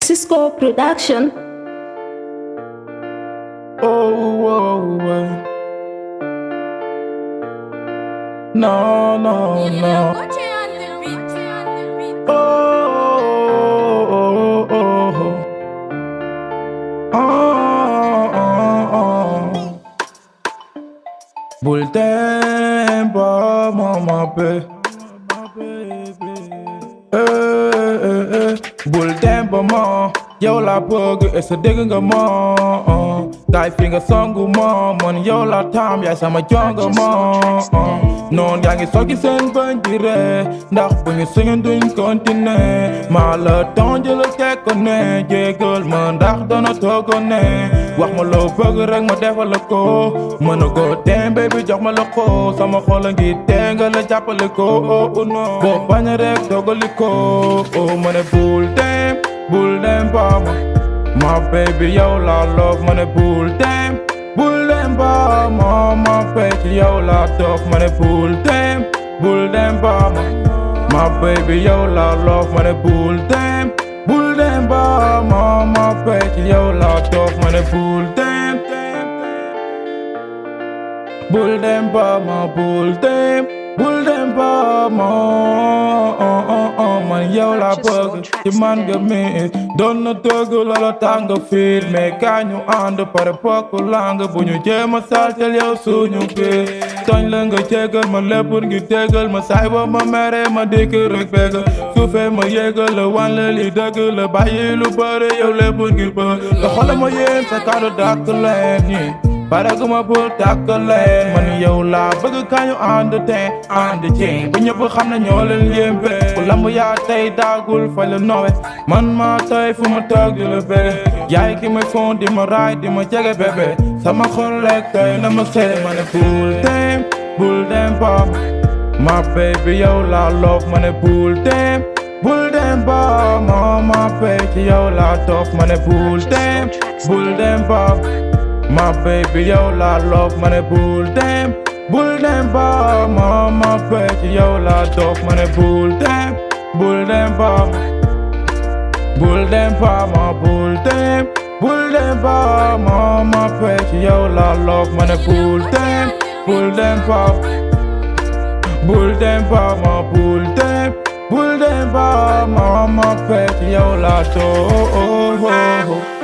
Cisco Production. Oh, no, no, no. Bul tempo, mama, bul tempo, ma. Yow la bëgg est-ce que dégg nga ma gaay fi nga songu ma man yow la taam yaay sama jonga ma noon yaa ngi soggi seen bañ di ree ndax bu ñu singin duñ continuer maa la tonjël teg ko ne jégal ma ndax dana toogo ne wax ma loo bëgg rek ma defal la ko mën a ko dem baby jox ma la ko sama xol a ngi tenga la jàppale ko oh no boo bañ rek dogali ko oh ma ne bul dem ba ma baby yow la love ma ne bul dem ba ma baby yow la tof ma ne bul dem ba ma baby yow la love ma ne bul dem ba ma baby yow la tof ma ne bul dem ba ma bul dem ba ma man yow la bëgg ci man nga miis doon na dëgg loola tàng fiit mais kaa ñu ànd pare bokk lang bu ñu jéem a saltel yow suñu biir tooñ la nga jégal ma lépp ngi déggal ma saay ba ma mere ma dikk rek bégg suufee ma yégal la wan la li dëgg la bàyyi lu bëri yow lépp ngi bëgg nga xoole ma yéen sa kàddu dàkk leen ñi paraguma pour tàkkaleen man yow laa bëgg kañu ànd ci bu ñëpp xam ne ñoo leen yémbe ku lamb yaa tey daagul fay la nowe man maa tey fu ma toog di la bëgg yaay ki may fon di ma raay di ma jege bébé sama xol lekk tey na ma seede ma ne bul dem ba ma baby yow laa love ma ne bul dem ba ma baby yow laa tof ma ne bul dem ba ma baby yow la love ma ne bul dem ba ma baby yow la tof ma ne bul dem ba ma bul dem ba ma baby yow la love ma ne bul dem ba ma bul dem ba ma baby yow la tof